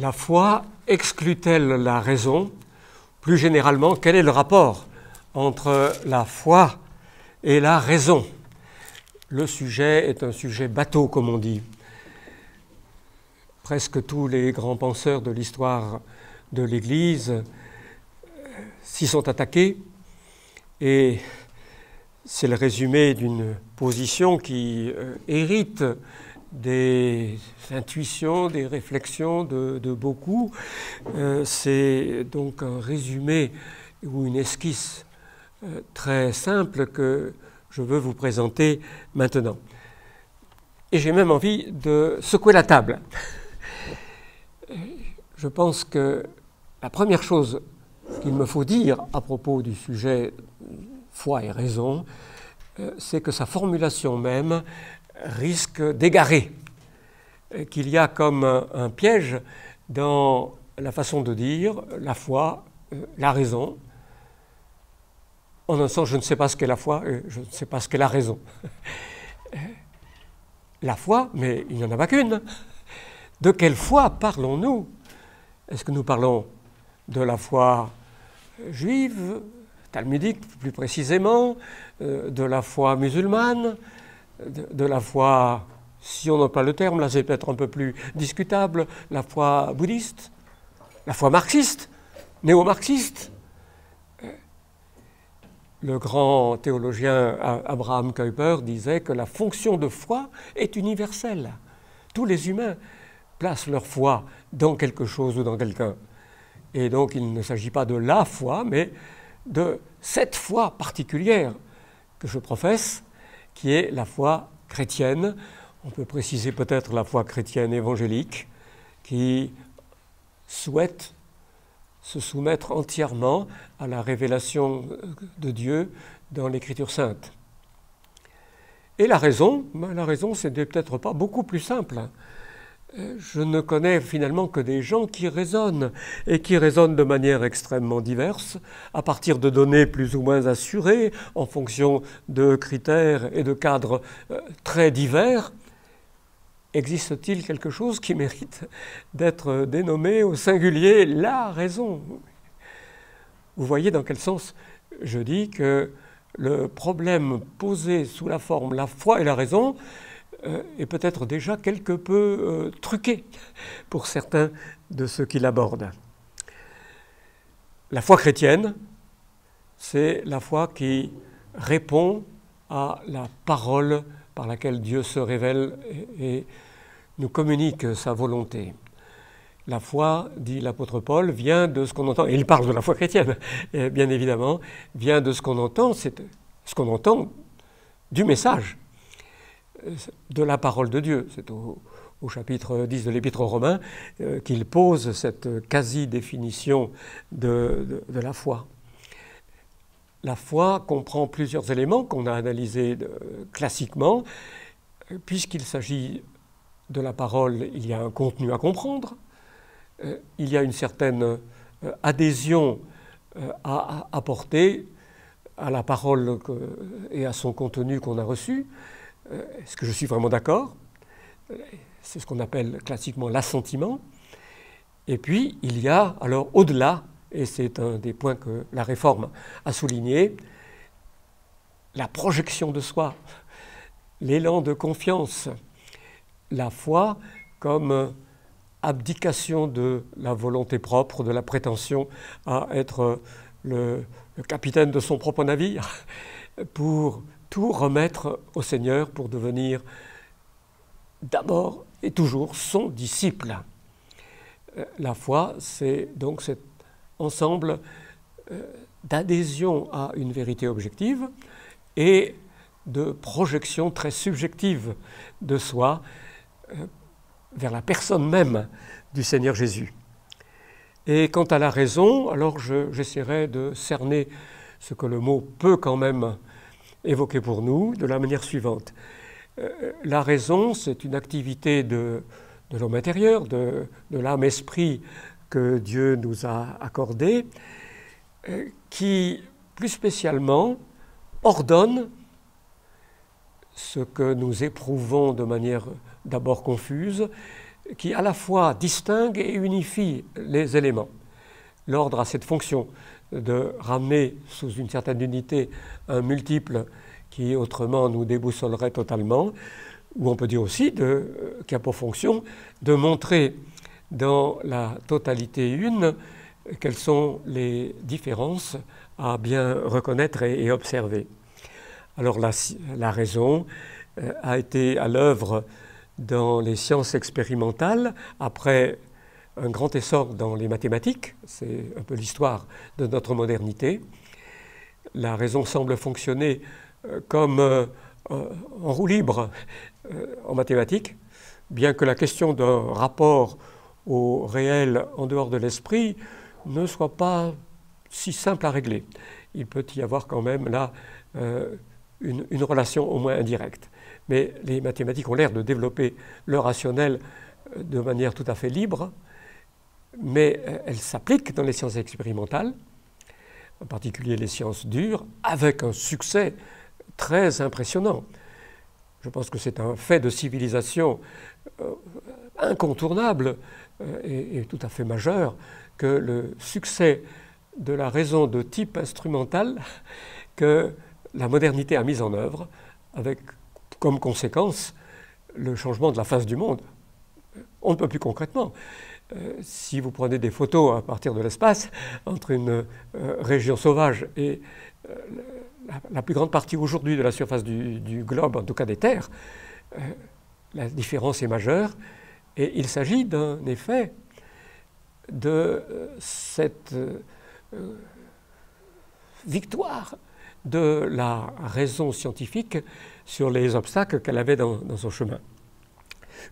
La foi exclut-elle la raison? Plus généralement, quel est le rapport entre la foi et la raison? Le sujet est un sujet bateau, comme on dit. Presque tous les grands penseurs de l'histoire de l'Église s'y sont attaqués, et c'est le résumé d'une position qui hérite des intuitions, des réflexions de beaucoup. C'est donc un résumé ou une esquisse très simple que je veux vous présenter maintenant. Et j'ai même envie de secouer la table. Je pense que la première chose qu'il me faut dire à propos du sujet foi et raison, c'est que sa formulation même risque d'égarer, qu'il y a comme un piège dans la façon de dire la foi, la raison. En un sens, je ne sais pas ce qu'est la foi et je ne sais pas ce qu'est la raison. La foi, mais il n'y en a pas qu'une. De quelle foi parlons-nous? Est-ce que nous parlons de la foi juive, talmudique plus précisément, de la foi musulmane, de la foi, si on n'emploie le terme, là c'est peut-être un peu plus discutable, la foi bouddhiste, la foi marxiste, néo-marxiste? Le grand théologien Abraham Kuyper disait que la fonction de foi est universelle. Tous les humains placent leur foi dans quelque chose ou dans quelqu'un. Et donc il ne s'agit pas de la foi, mais de cette foi particulière que je professe, qui est la foi chrétienne. On peut préciser peut-être la foi chrétienne évangélique, qui souhaite se soumettre entièrement à la révélation de Dieu dans l'Écriture sainte. Et la raison, c'est peut-être pas beaucoup plus simple. Je ne connais finalement que des gens qui raisonnent, et qui raisonnent de manière extrêmement diverse, à partir de données plus ou moins assurées, en fonction de critères et de cadres très divers. Existe-t-il quelque chose qui mérite d'être dénommé au singulier la raison? Vous voyez dans quel sens je dis que le problème posé sous la forme la foi et la raison est peut-être déjà quelque peu truqué pour certains de ceux qui l'abordent. La foi chrétienne, c'est la foi qui répond à la parole par laquelle Dieu se révèle et nous communique sa volonté. La foi, dit l'apôtre Paul, vient de ce qu'on entend, et il parle de la foi chrétienne, bien évidemment, vient de ce qu'on entend, c'est ce qu'on entend du message, de la parole de Dieu. C'est au chapitre 10 de l'Épître aux Romains qu'il pose cette quasi-définition de la foi. La foi comprend plusieurs éléments qu'on a analysés classiquement. Puisqu'il s'agit de la parole, il y a un contenu à comprendre, il y a une certaine adhésion à apporter à la parole et à son contenu qu'on a reçu. Est-ce que je suis vraiment d'accord? C'est ce qu'on appelle classiquement l'assentiment. Et puis, il y a alors au-delà, et c'est un des points que la Réforme a souligné, la projection de soi, l'élan de confiance, la foi comme abdication de la volonté propre, de la prétention à être le capitaine de son propre navire, pour tout remettre au Seigneur, pour devenir d'abord et toujours son disciple. La foi, c'est donc cet ensemble d'adhésion à une vérité objective et de projection très subjective de soi vers la personne même du Seigneur Jésus. Et quant à la raison, alors j'essaierai de cerner ce que le mot peut quand même évoquer pour nous de la manière suivante. La raison, c'est une activité de l'homme intérieur, de l'âme-esprit que Dieu nous a accordée, qui plus spécialement ordonne ce que nous éprouvons de manière d'abord confuse qui à la fois distingue et unifie les éléments. L'ordre a cette fonction de ramener sous une certaine unité un multiple qui autrement nous déboussolerait totalement, ou on peut dire aussi qui a pour fonction de montrer dans la totalité une quelles sont les différences à bien reconnaître et observer. Alors la raison a été à l'œuvre dans les sciences expérimentales, après un grand essor dans les mathématiques, c'est un peu l'histoire de notre modernité. La raison semble fonctionner comme en roue libre en mathématiques, bien que la question d'un rapport au réel en dehors de l'esprit ne soit pas si simple à régler. Il peut y avoir quand même là une relation au moins indirecte. Mais les mathématiques ont l'air de développer le rationnel de manière tout à fait libre, mais elles s'appliquent dans les sciences expérimentales, en particulier les sciences dures, avec un succès très impressionnant. Je pense que c'est un fait de civilisation incontournable et tout à fait majeur que le succès de la raison de type instrumental que la modernité a mis en œuvre, avec comme conséquence le changement de la face du monde. On ne peut plus concrètement. Si vous prenez des photos à partir de l'espace, entre une région sauvage et la plus grande partie aujourd'hui de la surface du globe, en tout cas des terres, la différence est majeure. Et il s'agit d'un effet de cette victoire de la raison scientifique sur les obstacles qu'elle avait dans son chemin.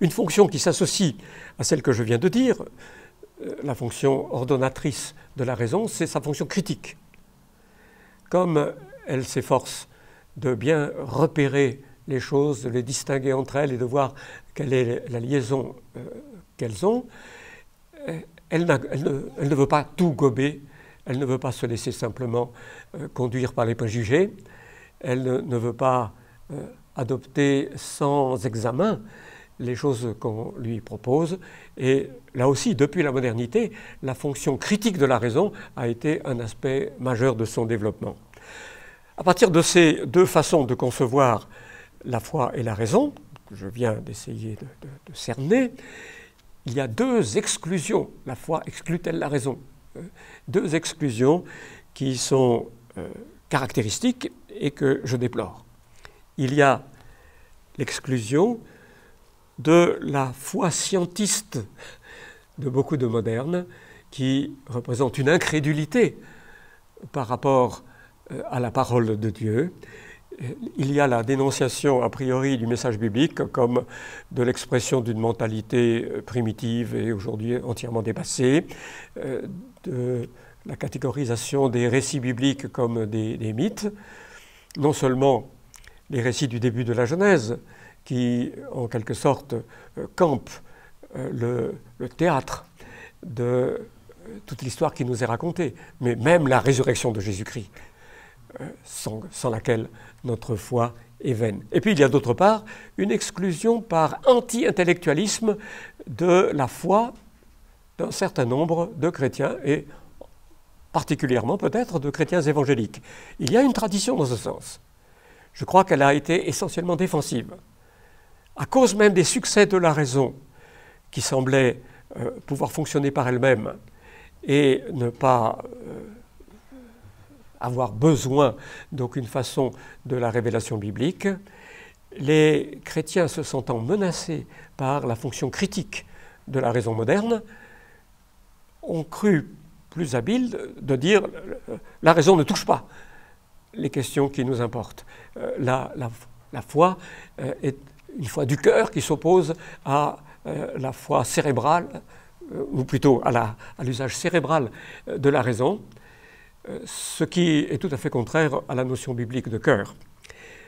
Une fonction qui s'associe à celle que je viens de dire, la fonction ordonnatrice de la raison, c'est sa fonction critique. Comme elle s'efforce de bien repérer les choses, de les distinguer entre elles et de voir quelle est la liaison qu'elles ont, elle ne veut pas tout gober, elle ne veut pas se laisser simplement conduire par les préjugés, elle ne veut pas adopter sans examen les choses qu'on lui propose. Et là aussi, depuis la modernité, la fonction critique de la raison a été un aspect majeur de son développement. À partir de ces deux façons de concevoir la foi et la raison, que je viens d'essayer de cerner, il y a deux exclusions. La foi exclut-elle la raison? Deux exclusions qui sont caractéristiques et que je déplore. Il y a l'exclusion de la foi scientiste de beaucoup de modernes qui représente une incrédulité par rapport à la parole de Dieu. Il y a la dénonciation a priori du message biblique comme de l'expression d'une mentalité primitive et aujourd'hui entièrement dépassée, de la catégorisation des récits bibliques comme des mythes, non seulement les récits du début de la Genèse, qui en quelque sorte campent le théâtre de toute l'histoire qui nous est racontée, mais même la résurrection de Jésus-Christ, sans laquelle notre foi est vaine. Et puis il y a d'autre part une exclusion par anti-intellectualisme de la foi d'un certain nombre de chrétiens et particulièrement peut-être de chrétiens évangéliques. Il y a une tradition dans ce sens. Je crois qu'elle a été essentiellement défensive. À cause même des succès de la raison qui semblait pouvoir fonctionner par elle-même et ne pas avoir besoin d'aucune façon de la révélation biblique, les chrétiens se sentant menacés par la fonction critique de la raison moderne ont cru plus habiles de dire la raison ne touche pas les questions qui nous importent. La foi est une foi du cœur qui s'oppose à la foi cérébrale, ou plutôt à l'usage cérébral de la raison, ce qui est tout à fait contraire à la notion biblique de cœur.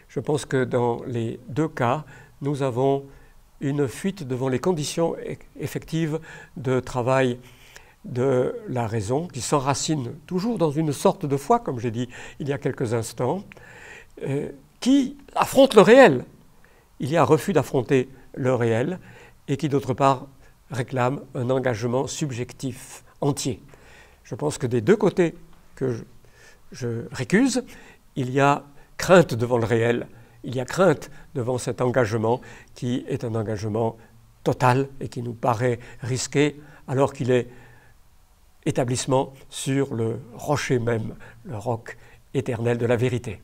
Je pense que dans les deux cas, nous avons une fuite devant les conditions effectives de travail de la raison, qui s'enracine toujours dans une sorte de foi, comme j'ai dit il y a quelques instants, qui affronte le réel. Il y a un refus d'affronter le réel et qui, d'autre part, réclame un engagement subjectif entier. Je pense que des deux côtés que je récuse, il y a crainte devant le réel, il y a crainte devant cet engagement qui est un engagement total et qui nous paraît risqué alors qu'il est établissement sur le rocher même, le roc éternel de la vérité.